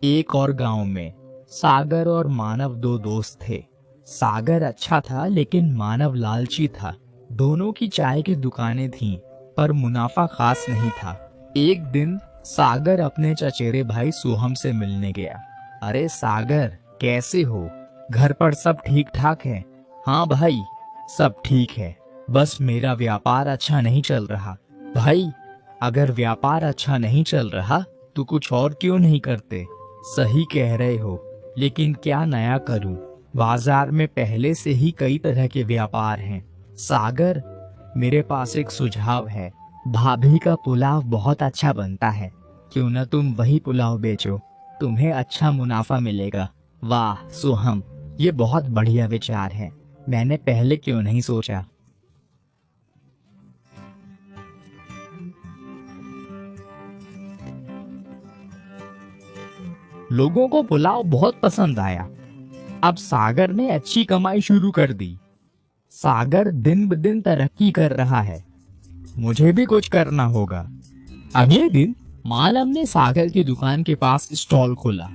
एक और गांव में सागर और मानव दो दोस्त थे। सागर अच्छा था लेकिन मानव लालची था। दोनों की चाय की दुकानें थीं, पर मुनाफा खास नहीं था। एक दिन सागर अपने चचेरे भाई सोहम से मिलने गया। अरे सागर, कैसे हो? घर पर सब ठीक ठाक है? हाँ भाई, सब ठीक है। बस मेरा व्यापार अच्छा नहीं चल रहा। भाई, अगर व्यापार अच्छा नहीं चल रहा तो कुछ और क्यों नहीं करते? सही कह रहे हो, लेकिन क्या नया करूं? बाजार में पहले से ही कई तरह के व्यापार हैं। सागर, मेरे पास एक सुझाव है। भाभी का पुलाव बहुत अच्छा बनता है। क्यों न तुम वही पुलाव बेचो, तुम्हें अच्छा मुनाफा मिलेगा। वाह सोहम, ये बहुत बढ़िया विचार है। मैंने पहले क्यों नहीं सोचा? लोगों को पुलाव बहुत पसंद आया। अब सागर ने अच्छी कमाई शुरू कर दी। सागर दिन ब दिन तरक्की कर रहा है। मुझे भी कुछ करना होगा। अगले दिन मालम ने सागर की दुकान के पास स्टॉल खोला।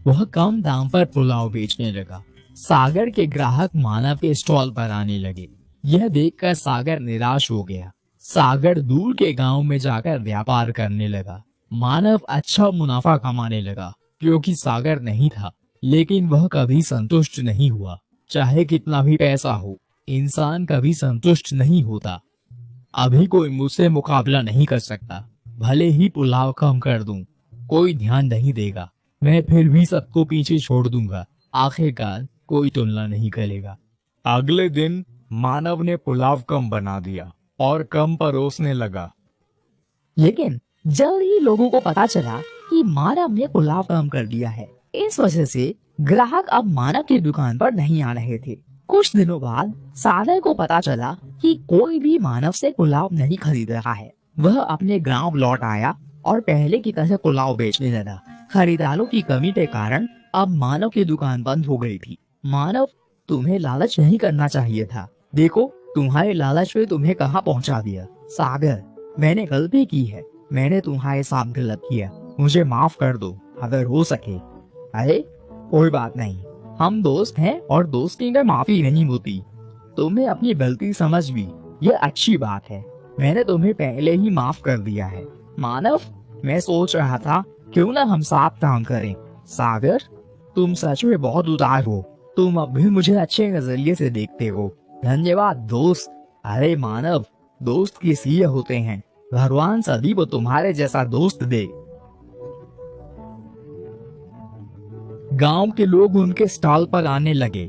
वह कम दाम पर पुलाव बेचने लगा। सागर के ग्राहक मानव के स्टॉल पर आने लगे। यह देखकर सागर निराश हो गया। सागर दूर के गांव में जाकर व्यापार करने लगा। मानव अच्छा मुनाफा कमाने लगा क्योंकि सागर नहीं था, लेकिन वह कभी संतुष्ट नहीं हुआ। चाहे कितना भी पैसा हो, इंसान कभी संतुष्ट नहीं होता। अभी कोई मुझसे मुकाबला नहीं कर सकता। भले ही पुलाव कम कर दूं, कोई ध्यान नहीं देगा। मैं फिर भी सबको पीछे छोड़ दूंगा। आखिरकार कोई तुलना नहीं करेगा। अगले दिन मानव ने पुलाव कम बना दिया और कम परोसने लगा। लेकिन जल्द ही लोगों को पता चला कि मानव ने पुलाव कम कर दिया है। इस वजह से ग्राहक अब मानव की दुकान पर नहीं आ रहे थे। कुछ दिनों बाद सागर को पता चला कि कोई भी मानव से पुलाव नहीं खरीद रहा है। वह अपने गांव लौट आया और पहले की तरह पुलाव बेचने लगा। खरीदारों की कमी के कारण अब मानव की दुकान बंद हो गई थी। मानव, तुम्हें लालच नहीं करना चाहिए था। देखो, तुम्हारे लालच ने तुम्हें कहाँ पहुँचा दिया। सागर, मैंने गलती की है। मैंने तुम्हारे साथ गलत किया। मुझे माफ कर दो अगर हो सके। अरे कोई बात नहीं, हम दोस्त हैं और दोस्ती में माफी नहीं होती। तुमने अपनी गलती समझ ली, ये अच्छी बात है। मैंने तुम्हें पहले ही माफ कर दिया है। मानव, मैं सोच रहा था क्यों ना हम साथ काम करें। सागर, तुम सच में बहुत उदार हो। तुम अब भी मुझे अच्छे नजरिए से देखते हो। धन्यवाद दोस्त। अरे मानव, दोस्त किस लिए होते हैं? भगवान सभी को तुम्हारे जैसा दोस्त दे। गांव के लोग उनके स्टॉल पर आने लगे।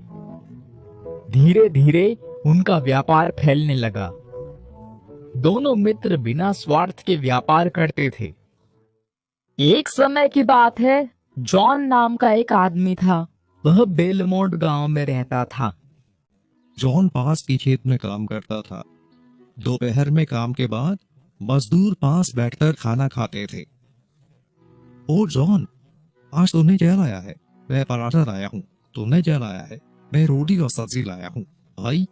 धीरे धीरे उनका व्यापार फैलने लगा। दोनों मित्र बिना स्वार्थ के व्यापार करते थे। एक समय की बात है, जॉन नाम का एक आदमी था। वह बेलमोंट गांव में रहता था। जॉन पास के खेत में काम करता था। दोपहर में काम के बाद मजदूर पास बैठकर खाना खाते थे। ओ जॉन, आज तूने क्या लाया है? मैं पराठा लाया हूँ। तूने क्या लाया है? मैं रोटी और सब्जी लाया हूँ। भाई,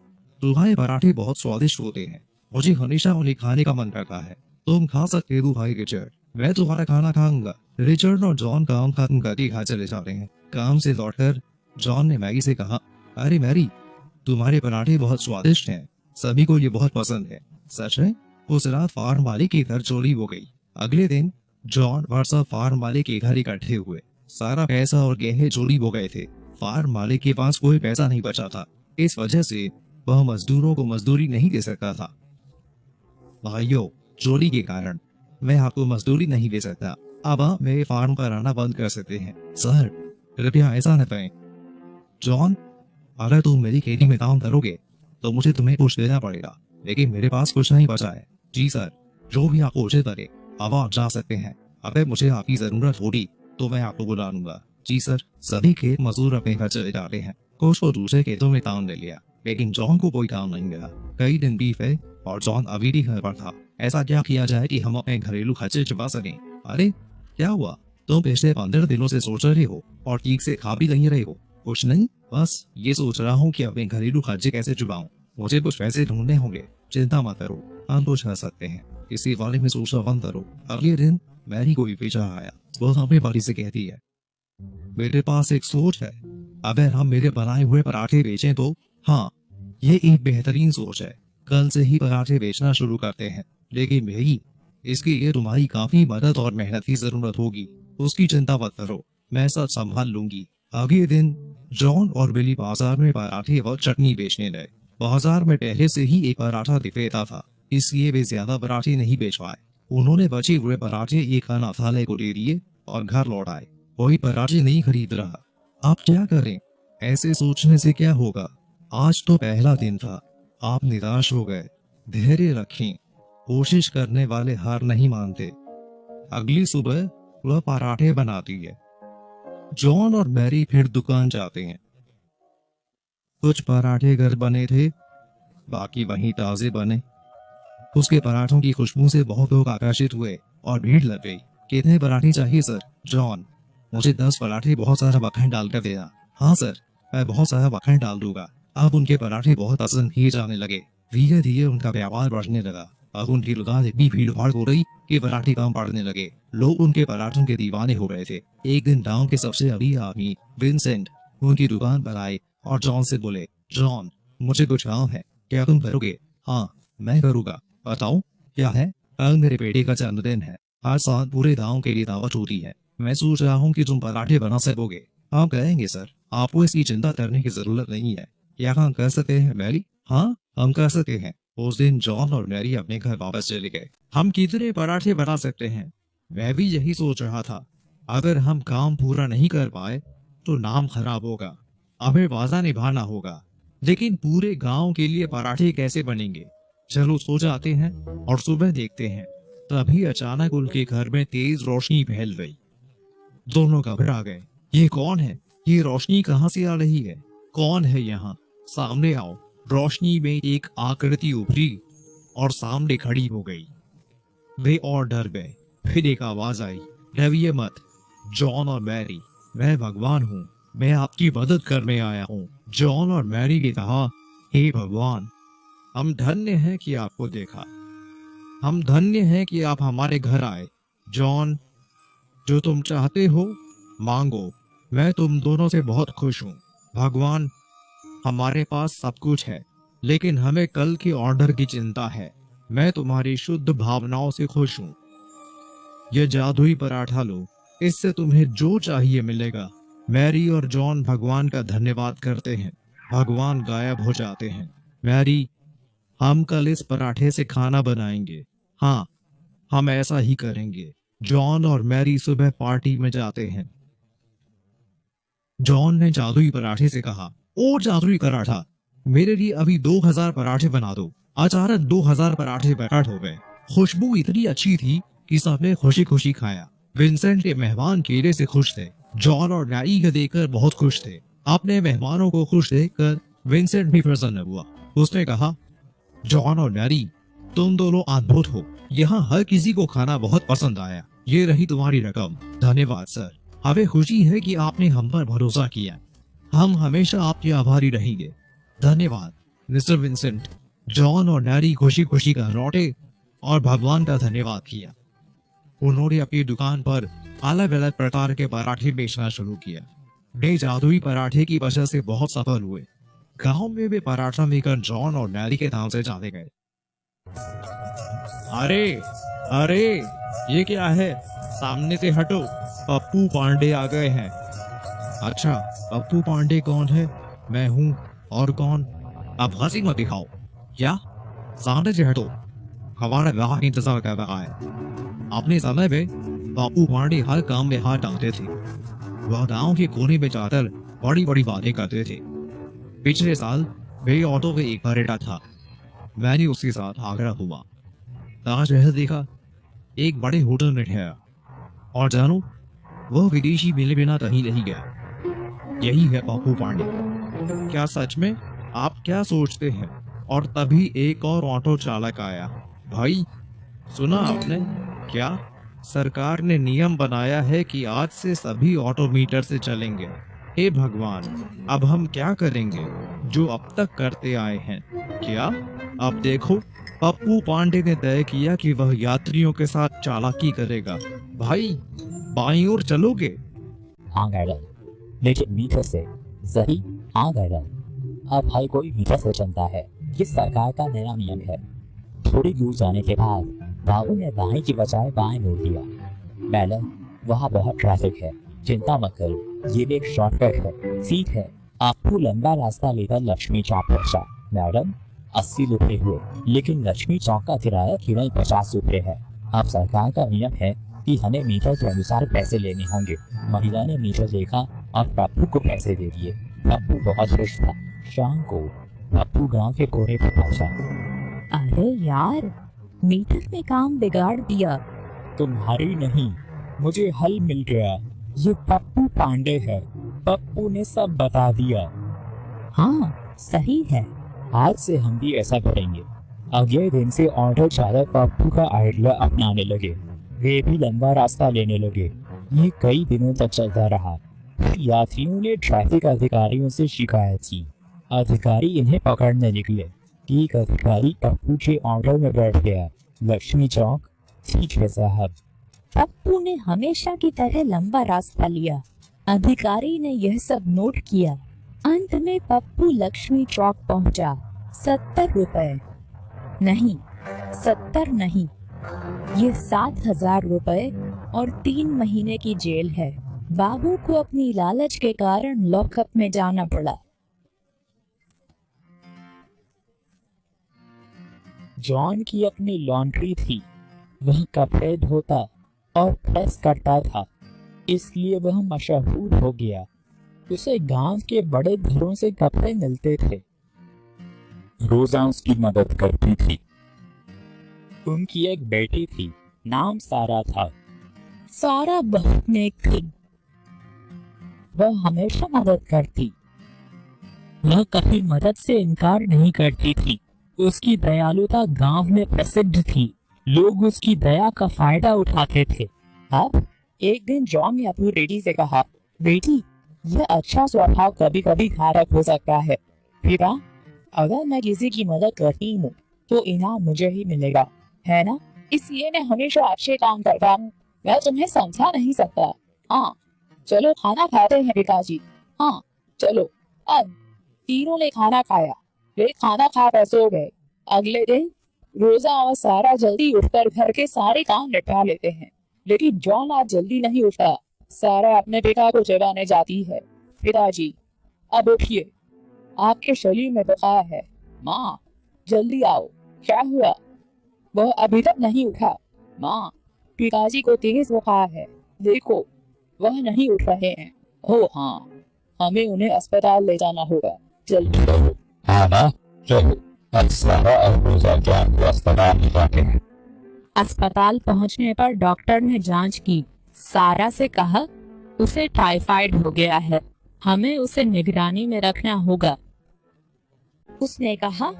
तुम्हारे पराठे बहुत स्वादिष्ट होते हैं। मुझे हमेशा उन्हें खाने का मन करता है। तुम खा सकते हो भाई रिचर्ड। मैं तुम्हारा खाना खाऊंगा। रिचर्ड और जॉन काम खत्म करके घर चले जाते हैं। काम से लौटकर जॉन ने मैरी से कहा, अरे मैरी, तुम्हारे पराठे बहुत स्वादिष्ट हैं। सभी को ये बहुत पसंद है। सच है? उस रात फार्म मालिक के घर चोरी हो गई। अगले दिन जॉन और सब फार्म मालिक के घर इकट्ठे हुए। सारा पैसा और गहने चोरी हो गए थे। फार्म मालिक के पास कोई पैसा नहीं बचा था। इस वजह से वह मजदूरों को मजदूरी नहीं दे सकता था। भाइयों, चोरी के कारण मैं आपको मजदूरी नहीं दे सकता। अब आप मेरे फार्म पर आना बंद कर सकते हैं। सर, कृपया ऐसा न करें। जॉन, अगर तुम मेरी खेती में काम करोगे तो मुझे तुम्हें कुछ देना पड़ेगा, लेकिन मेरे पास कुछ नहीं बचा है। जी सर, जो भी आपको उचित लगे अब आप जा सकते हैं। अगर मुझे आपकी जरूरत होगी तो मैं आपको बुला लूंगा। जी सर। सभी खेत मजदूर अपने घर चले जाते हैं। कुछ को दूसरे खेतों में काम ले लिया, लेकिन जॉन को कोई काम नहीं मिला। कई दिन बीत गए और जॉन अभी भी घर पर था। ऐसा क्या किया जाए कि हम अपने घरेलू खर्चे चुका सकें? अरे क्या हुआ? तुम पिछले 15 दिनों से सोच रहे हो और ठीक से खा भी नहीं रहे हो। कुछ नहीं, बस ये सोच रहा हूँ कि अपने घरेलू खर्चे कैसे चुकाऊं। मुझे कुछ पैसे ढूंढने होंगे। चिंता मत करो, हम कुछ कर सकते हैं। इसी बारे में सोचना बंद करो। अगले दिन मैरी को भी बेचा आया। वह हमें बारी से कहती है, मेरे पास एक सोच है। अगर हम मेरे बनाए हुए पराठे बेचें तो हाँ, ये एक बेहतरीन सोच है। कल से ही पराठे बेचना शुरू करते हैं। लेकिन मेरी इसके लिए तुम्हारी काफी मदद और मेहनत की जरूरत होगी। उसकी चिंता मत करो, मैं सब संभाल लूंगी। अगले दिन जॉन और बिली बाजार में पराठे और चटनी बेचने गए। बाजार में पहले से ही एक पराठा विक्रेता था, इसलिए वे ज्यादा पराठे नहीं बेच पाए। उन्होंने बचे हुए पराठे एक अनाथालय को दे दिए और घर लौट आए। कोई पराठे नहीं खरीद रहा। आप क्या करें? ऐसे सोचने से क्या होगा? आज तो पहला दिन था, आप निराश हो गए। धैर्य रखें, कोशिश करने वाले हार नहीं मानते। अगली सुबह वह पराठे बनाती है। जॉन और मैरी फिर दुकान जाते हैं। कुछ पराठे घर बने थे, बाकी वहीं ताजे बने। उसके पराठों की खुशबू से बहुत लोग आकर्षित हुए और भीड़ लग गई। कितने पराठे चाहिए सर? जॉन, मुझे 10 पराठे बहुत सारा मक्खन डालकर देना। हाँ सर, मैं बहुत सारा मक्खन डाल दूंगा। अब उनके पराठे बहुत पसंद किए जाने लगे। धीरे धीरे उनका व्यापार बढ़ने लगा। अब उनकी दुकान इतनी भीड़ भाड़ हो गई कि पराठे कम पड़ने लगे। लोग उनके पराठों के दीवाने हो गए थे। एक दिन गांव के सबसे अमीर आदमी विंसेंट उनकी दुकान पर आए और जॉन से बोले, जॉन, मुझे कुछ काम है, क्या तुम करोगे? हाँ, मैं करूँगा। बताओ क्या है? कल मेरे बेटे का जन्मदिन है। हर साल पूरे गांव के लिए दावत होती है। मैं सोच रहा हूँ कि तुम पराठे बना सकोगे। आप कहेंगे सर, आपको इसकी चिंता करने की जरूरत नहीं है। क्या हम कर सकते हैं मैरी? हाँ, हम कर सकते हैं। उस दिन जॉन और मैरी अपने घर वापस चले गए। हम कितने पराठे बना सकते हैं? मैं भी यही सोच रहा था। अगर हम काम पूरा नहीं कर पाए तो नाम खराब होगा। हमें वादा निभाना होगा। लेकिन पूरे गांव के लिए पराठे कैसे बनेंगे? चलो सो जाते हैं और सुबह देखते हैं। तभी अचानक उनके घर में तेज रोशनी फैल गई। दोनों घबरा गए। ये कौन है? ये रोशनी कहाँ से आ रही है? कौन है यहाँ? सामने आओ। रोशनी में एक आकृति उभरी और सामने खड़ी हो गई। वे और डर गए। फिर एक आवाज आई, डरिए मत जॉन और मैरी, मैं भगवान हूँ, मैं आपकी मदद करने आया हूँ। जॉन और मैरी ने कहा, हे भगवान, हम धन्य हैं कि आपको देखा। हम धन्य हैं कि आप हमारे घर आए। जॉन, जो तुम चाहते हो मांगो, मैं तुम दोनों से बहुत खुश हूँ। भगवान, हमारे पास सब कुछ है, लेकिन हमें कल के ऑर्डर की चिंता है। मैं तुम्हारी शुद्ध भावनाओं से खुश हूँ। यह जादुई पराठा लो, इससे तुम्हें जो चाहिए मिलेगा। मैरी और जॉन भगवान का धन्यवाद करते हैं। भगवान गायब हो जाते हैं। मैरी, हम कल इस पराठे से खाना बनाएंगे। हाँ, हम ऐसा ही करेंगे। जॉन और मैरी सुबह पार्टी में जाते हैं। जॉन ने जादुई पराठे से कहा, ओ जादुई पराठा, मेरे लिए अभी 2000 पराठे बना दो। अचानक 2000 पराठे पैकेट हो गए। खुशबू इतनी अच्छी थी कि सबने खुशी खुशी खाया। विंसेंट के मेहमान केले से खुश थे। जॉन और मैरी को देखकर बहुत खुश थे। अपने मेहमानों को खुश देखकर विंसेंट भी प्रसन्न हुआ। उसने कहा, जॉन और मैरी, तुम दोनों अद्भुत हो। यहाँ हर किसी को खाना बहुत पसंद आया। ये रही तुम्हारी रकम। धन्यवाद सर। हमें खुशी है कि आपने हम पर भरोसा किया। हम हमेशा आपके आभारी रहेंगे। धन्यवाद मिस्टर विंसेंट। जॉन और मैरी खुशी खुशी घर लौटे और भगवान का धन्यवाद किया। उन्होंने अपनी दुकान पर अलग अलग प्रकार के पराठे बेचना शुरू किया। वे जादुई पराठे की वजह से बहुत सफल हुए। गांव में वे पराठा लेकर जॉन और मैरी के नाम से जाने गए। अरे अरे, ये क्या है? सामने से हटो, पप्पू पांडे आ गए हैं। अच्छा, पप्पू पांडे कौन है? मैं हूँ। और कौन? अब हंसी मत दिखाओ। क्या? सामने से हटो, हमारा ग्राहक इंतजार कर रहा है। अपने समय में पप्पू पांडे हर काम में हाथ डालते थे। वह गांव के कोने में जाकर बड़ी बड़ी बातें करते थे। पिछले साल वे ऑटो में एक पर्यटक था। मैंने उसके साथ आगरा हुआ। आज वह देखा, एक बड़े होटल में ठहरा। और जानो, वह विदेशी मिले बिना कहीं नहीं गया। यही है पप्पू पांडे। क्या सच में? आप क्या सोचते हैं? और तभी एक और ऑटो चालक आया। भाई, सुना आपने? क्या सरकार ने नियम बनाया है कि आज से सभी ऑटो मीटर से चलेंगे। हे भगवान, अब हम क्या करेंगे जो अब तक करते आए हैं? क्या? अब देखो, पप्पू पांडे ने तय किया कि वह यात्रियों के साथ चालाकी करेगा। भाई, बाईं ओर चलोगे? हाँ गाड़ी। लेकिन मीटर से सही। हाँ मैडम, अब हर कोई मीटर से चलता है, ये सरकार का नया नियम है। थोड़ी दूर जाने के बाद बाबू ने दाएं की बजाय बाएं मोड़ दिया। मैडम, वहाँ बहुत ट्रैफिक है, चिंता मत करो, ये एक शॉर्टकट है। ठीक है, आपको लंबा रास्ता लेकर लक्ष्मी चौक पहुँचा। मैडम, 80 रुपए हुए, लेकिन लक्ष्मी चौक का किराया केवल 50 रुपए है। अब सरकार का नियम है कि हमें मीटर के अनुसार पैसे लेने होंगे। महिला ने मीटर देखा और पप्पू को पैसे दे दिए। पप्पू बहुत खुश था। शाम को पप्पू गांव के कोने पर पहुंचा। अरे यार, मीटर ने काम बिगाड़ दिया। तुम्हारी नहीं, मुझे हल मिल गया। ये पप्पू पांडे है, पप्पू ने सब बता दिया। हाँ सही है। आज से हम भी ऐसा करेंगे। अगले दिन से ऑटो चालक पप्पू का आइडिया अपनाने लगे। वे भी लंबा रास्ता लेने लगे। ये कई दिनों तक चलता रहा। यात्रियों ने ट्रैफिक अधिकारियों से शिकायत की। अधिकारी इन्हें पकड़ने निकले। एक अधिकारी पप्पू के ऑटो में बैठ गया। लक्ष्मी चौक। ठीक है साहब। पप्पू ने हमेशा की तरह लंबा रास्ता लिया। अधिकारी ने यह सब नोट किया। अंत में पप्पू लक्ष्मी चौक पहुंचा। 70 रुपए नहीं, 70 नहीं, ये 7,000 रुपए और 3 महीने की जेल है। बाबू को अपनी लालच के कारण लॉकअप में जाना पड़ा। जॉन की अपनी लॉन्ड्री थी। वह कपड़े धोता और प्रेस करता था, इसलिए वह मशहूर हो गया। उसे गांव के बड़े घरों से कपड़े मिलते थे। रोजा उसकी मदद करती थी। उनकी एक बेटी थी, नाम सारा था। सारा बहुत नेक थी। वह हमेशा मदद करती। वह कभी मदद से इनकार नहीं करती थी। उसकी दयालुता गांव में प्रसिद्ध थी। लोग उसकी दया का फायदा उठाते थे। अब एक दिन जॉन ने अपनी बेटी से कहा, बेटी, यह अच्छा स्वभाव कभी कभी घातक हो सकता है। पिता, अगर मैं किसी की मदद करती हूँ तो इनाम मुझे ही मिलेगा, है ना? इसलिए मैं हमेशा अच्छे काम करता हूँ। मैं तुम्हें समझा नहीं सकता। हाँ, चलो खाना खाते हैं पिताजी। हाँ चलो। अब तीनों ने खाना खाया। वे खाना खाकर सो गए। अगले दिन रोजा और सारा जल्दी उठकर घर के सारे काम निपटा लेते हैं, लेकिन जॉन आज जल्दी नहीं उठा। सारा अपने पिता को जगाने जाती है। पिताजी, अब उठिए, आपके शरीर में बुखार है। माँ, जल्दी आओ, क्या हुआ? वह अभी तक नहीं उठा। माँ, पिताजी को तेज बुखार है, देखो वह नहीं उठ रहे हैं। ओह हाँ, हमें उन्हें अस्पताल ले जाना होगा, जल्दी करो। हाँ ना, चलो। सारा और रोजा जॉन को अस्पताल ले जाते हैं। अस्पताल पहुंचने पर डॉक्टर ने जांच की। सारा से कहा, उसे टाइफाइड हो गया है, हमें उसे निगरानी में रखना होगा। उसने कहा,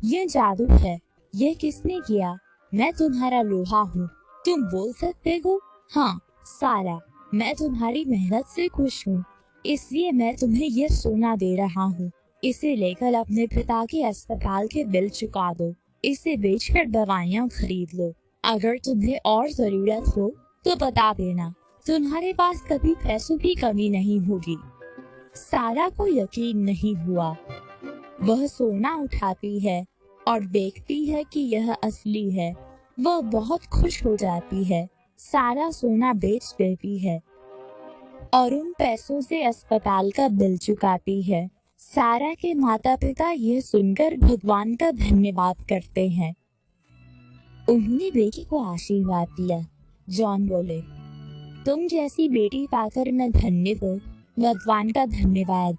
यह जादू है, ये किसने किया? मैं तुम्हारा लोहा हूँ, तुम बोल सकते हो। हाँ सारा, मैं तुम्हारी मेहनत से खुश हूँ, इसलिए मैं तुम्हें यह सोना दे रहा हूँ। इसे लेकर अपने पिता के अस्पताल के बिल चुका दो। इसे बेचकर दवाइयाँ खरीद लो। अगर तुम्हें और जरूरत हो तो बता देना, तुम्हारे पास कभी पैसों की कमी नहीं होगी। सारा को यकीन नहीं हुआ। वह सोना उठाती है और देखती है कि यह असली है। वह बहुत खुश हो जाती है। सारा सोना बेच देती है और उन पैसों से अस्पताल का बिल चुकाती है। सारा के माता पिता यह सुनकर भगवान का धन्यवाद करते हैं। उन्होंने बेटी को आशीर्वाद दिया। जॉन बोले, तुम जैसी बेटी पाकर मैं धन्य हूँ, भगवान का धन्यवाद।